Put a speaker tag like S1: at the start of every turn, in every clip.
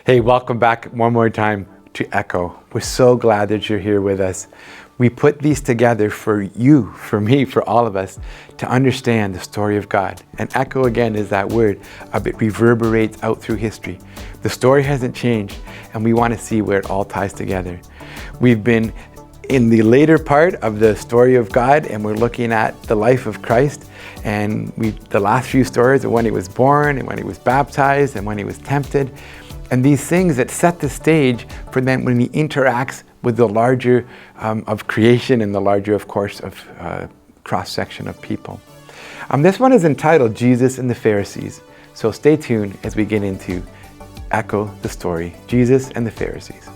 S1: Hey, welcome back one more time to Echo. We're so glad that you're here with us. We put these together for you, for me, for all of us to understand the story of God. And echo again is that word. It reverberates out through history. The story hasn't changed, and we want to see where it all ties together. We've been in the later part of the story of God, and we're looking at the life of Christ. And the last few stories are when he was born, and when he was baptized, and when he was tempted. And these things that set the stage for then when he interacts with the larger of creation and the larger, of course, of cross-section of people. This one is entitled Jesus and the Pharisees. So stay tuned as we get into Echo the story, Jesus and the Pharisees.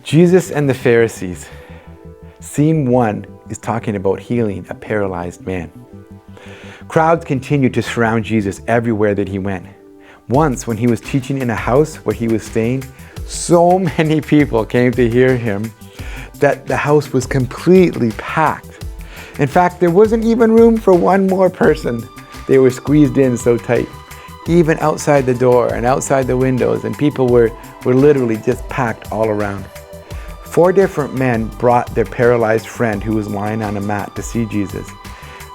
S1: Jesus and the Pharisees. Scene 1 is talking about healing a paralyzed man. Crowds continued to surround Jesus everywhere that he went. Once, when he was teaching in a house where he was staying, so many people came to hear him that the house was completely packed. In fact, there wasn't even room for one more person. They were squeezed in so tight, even outside the door and outside the windows, and people were literally just packed all around. 4 different men brought their paralyzed friend who was lying on a mat to see Jesus.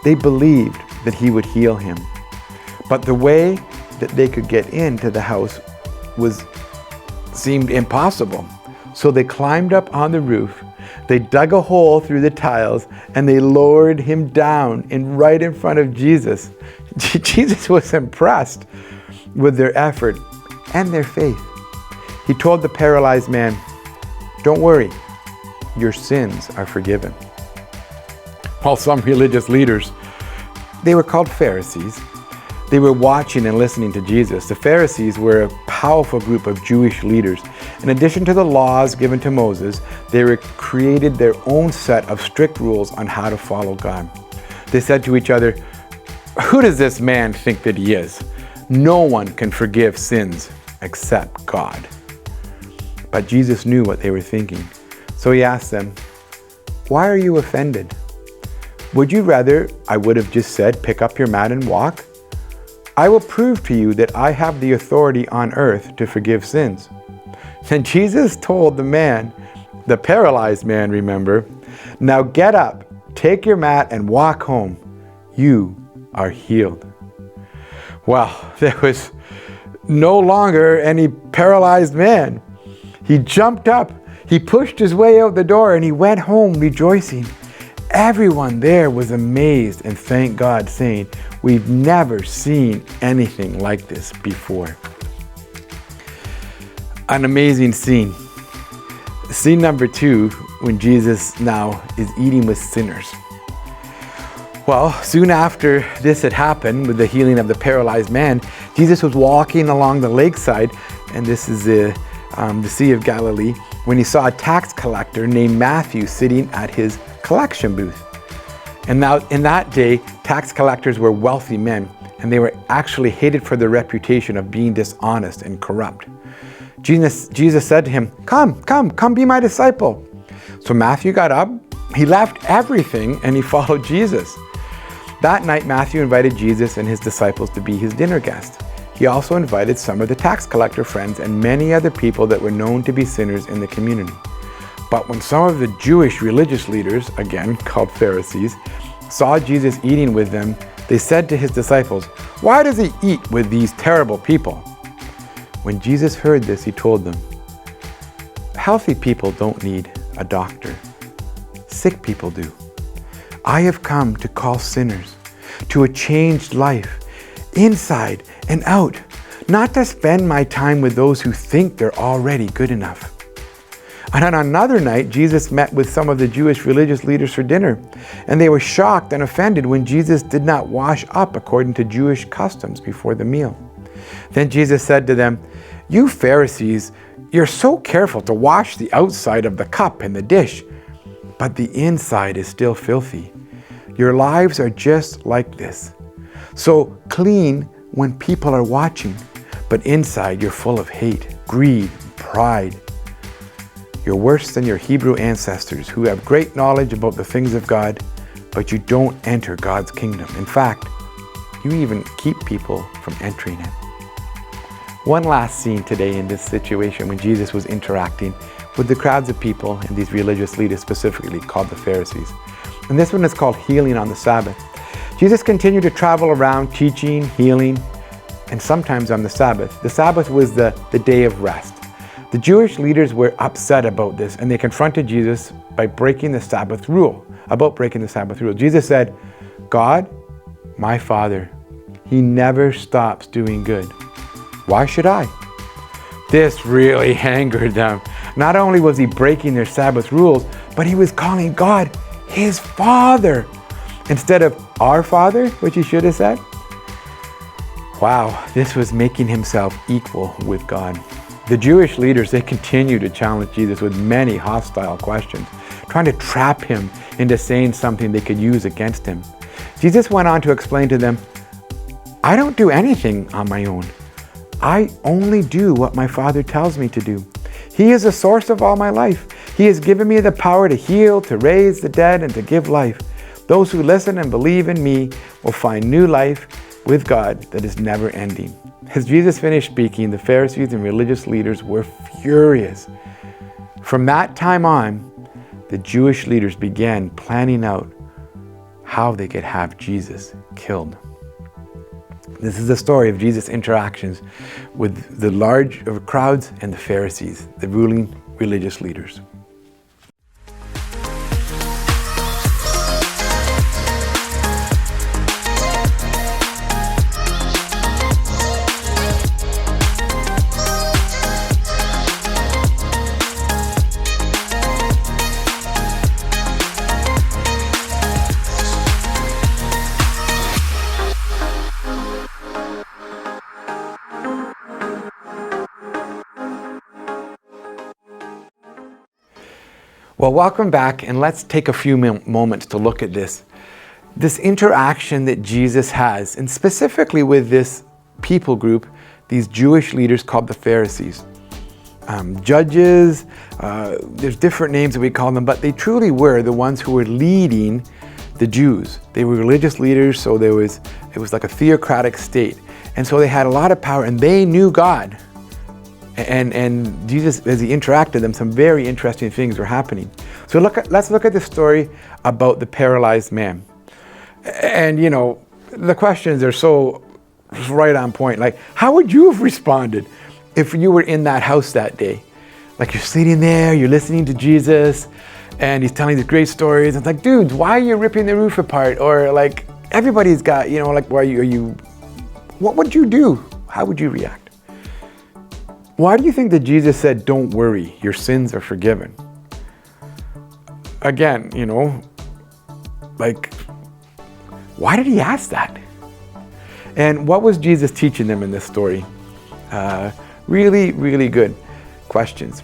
S1: They believed that he would heal him. But the way that they could get into the house seemed impossible. So they climbed up on the roof, they dug a hole through the tiles, and they lowered him down right in front of Jesus. Jesus was impressed with their effort and their faith. He told the paralyzed man, "Don't worry, your sins are forgiven." While some religious leaders, they were called Pharisees, they were watching and listening to Jesus. The Pharisees were a powerful group of Jewish leaders. In addition to the laws given to Moses, they created their own set of strict rules on how to follow God. They said to each other, "Who does this man think that he is? No one can forgive sins except God." But Jesus knew what they were thinking. So he asked them, "Why are you offended? Would you rather I would have just said, 'Pick up your mat and walk'? I will prove to you that I have the authority on earth to forgive sins." Then Jesus told the man, the paralyzed man, remember, "Now get up, take your mat and walk home. You are healed." Well, there was no longer any paralyzed man. He jumped up, he pushed his way out the door, and he went home rejoicing. Everyone there was amazed and thanked God, saying, "We've never seen anything like this before." An amazing scene. Scene number 2, when Jesus now is eating with sinners. Well, soon after this had happened with the healing of the paralyzed man, Jesus was walking along the lakeside, and this is the Sea of Galilee, when he saw a tax collector named Matthew sitting at his collection booth. And now, in that day, tax collectors were wealthy men, and they were actually hated for their reputation of being dishonest and corrupt. Jesus said to him, Come be my disciple." So Matthew got up, he left everything, and he followed Jesus. That night, Matthew invited Jesus and his disciples to be his dinner guests. He also invited some of the tax collector friends and many other people that were known to be sinners in the community. But when some of the Jewish religious leaders, again called Pharisees, saw Jesus eating with them, they said to his disciples, "Why does he eat with these terrible people?" When Jesus heard this, he told them, "Healthy people don't need a doctor. Sick people do. I have come to call sinners to a changed life, inside and out, not to spend my time with those who think they're already good enough." And on another night, Jesus met with some of the Jewish religious leaders for dinner, and they were shocked and offended when Jesus did not wash up according to Jewish customs before the meal. Then Jesus said to them, "You Pharisees, you're so careful to wash the outside of the cup and the dish, but the inside is still filthy. Your lives are just like this. So clean when people are watching, but inside you're full of hate, greed, pride. You're worse than your Hebrew ancestors who have great knowledge about the things of God, but you don't enter God's kingdom. In fact, you even keep people from entering it." One last scene today in this situation when Jesus was interacting with the crowds of people and these religious leaders specifically called the Pharisees. And this one is called healing on the Sabbath. Jesus continued to travel around teaching, healing, and sometimes on the Sabbath. The Sabbath was the day of rest. The Jewish leaders were upset about this and they confronted Jesus by breaking the Sabbath rule, Jesus said, "God, my Father, He never stops doing good. Why should I?" This really angered them. Not only was he breaking their Sabbath rules, but he was calling God his Father instead of our Father, which he should have said. Wow, this was making himself equal with God. The Jewish leaders, they continued to challenge Jesus with many hostile questions, trying to trap him into saying something they could use against him. Jesus went on to explain to them, "I don't do anything on my own. I only do what my Father tells me to do. He is the source of all my life. He has given me the power to heal, to raise the dead, and to give life. Those who listen and believe in me will find new life with God that is never ending." As Jesus finished speaking, the Pharisees and religious leaders were furious. From that time on, the Jewish leaders began planning out how they could have Jesus killed. This is the story of Jesus' interactions with the large crowds and the Pharisees, the ruling religious leaders. Well, welcome back, and let's take a few moments to look at this interaction that Jesus has, and specifically with this people group, these Jewish leaders called the Pharisees. Judges, there's different names that we call them, but they truly were the ones who were leading the Jews. They were religious leaders, so it was like a theocratic state. And so they had a lot of power, and they knew God. And Jesus, as he interacted with them, some very interesting things were happening. So let's look at the story about the paralyzed man. And the questions are so right on point. Like, how would you have responded if you were in that house that day? Like, you're sitting there, you're listening to Jesus, and he's telling these great stories. It's like, dude, why are you ripping the roof apart? Or like, everybody's got, what would you do? How would you react? Why do you think that Jesus said, "Don't worry, your sins are forgiven"? Again, why did he ask that? And what was Jesus teaching them in this story? Really, really good questions.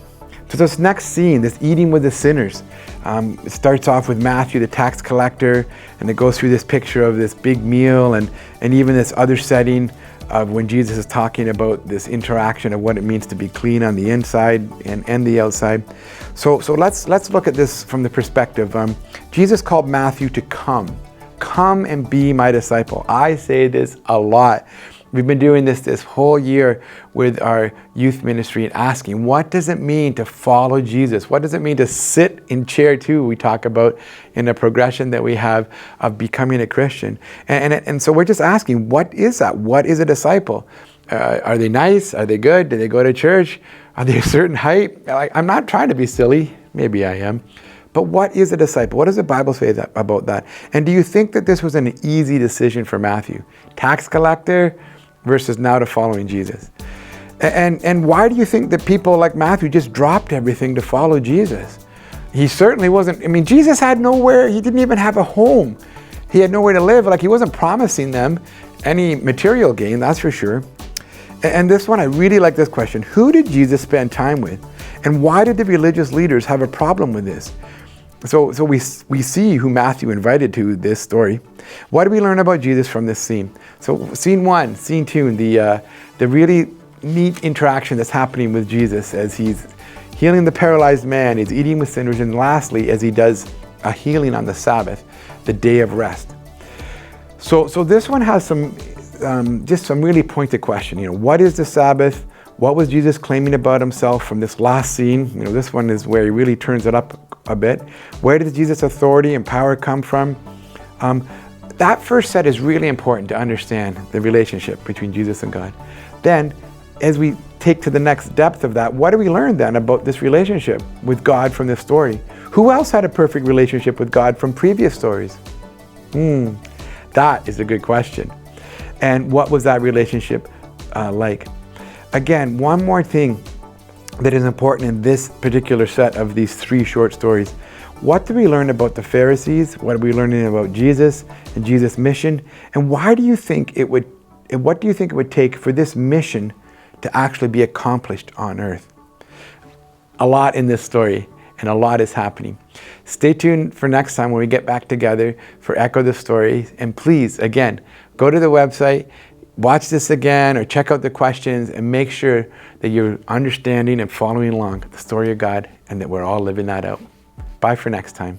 S1: So this next scene, this eating with the sinners, it starts off with Matthew, the tax collector, and it goes through this picture of this big meal and even this other setting of when Jesus is talking about this interaction of what it means to be clean on the inside and the outside. So let's look at this from the perspective. Jesus called Matthew to come and be my disciple. I say this a lot. We've been doing this whole year with our youth ministry and asking, what does it mean to follow Jesus? What does it mean to sit in chair 2? We talk about in a progression that we have of becoming a Christian. And so we're just asking, what is that? What is a disciple? Are they nice? Are they good? Do they go to church? Are they a certain height? I'm not trying to be silly. Maybe I am. But what is a disciple? What does the Bible say about that? And do you think that this was an easy decision for Matthew? Tax collector versus now to following Jesus. And why do you think that people like Matthew just dropped everything to follow Jesus? He certainly wasn't, Jesus had nowhere, he didn't even have a home. He had nowhere to live. Like, he wasn't promising them any material gain, that's for sure. And this one, I really like this question. Who did Jesus spend time with? And why did the religious leaders have a problem with this? So we see who Matthew invited to this story. What do we learn about Jesus from this scene? So scene 1, scene 2, the really neat interaction that's happening with Jesus as he's healing the paralyzed man, he's eating with sinners, and lastly, as he does a healing on the Sabbath, the day of rest. So this one has just some really pointed question. What is the Sabbath? What was Jesus claiming about himself from this last scene? This one is where he really turns it up a bit. Where did Jesus' authority and power come from? That first set is really important to understand the relationship between Jesus and God. Then, as we take to the next depth of that, what do we learn then about this relationship with God from this story? Who else had a perfect relationship with God from previous stories? That is a good question. And what was that relationship like? Again, one more thing that is important in this particular set of these 3 short stories. What do we learn about the Pharisees? What are we learning about Jesus and Jesus' mission? And what do you think it would take for this mission to actually be accomplished on earth? A lot in this story, and a lot is happening. Stay tuned for next time when we get back together for Echo the Story. And please, again, go to the website, watch this again, or check out the questions, and make sure that you're understanding and following along the story of God, and that we're all living that out. Bye for next time.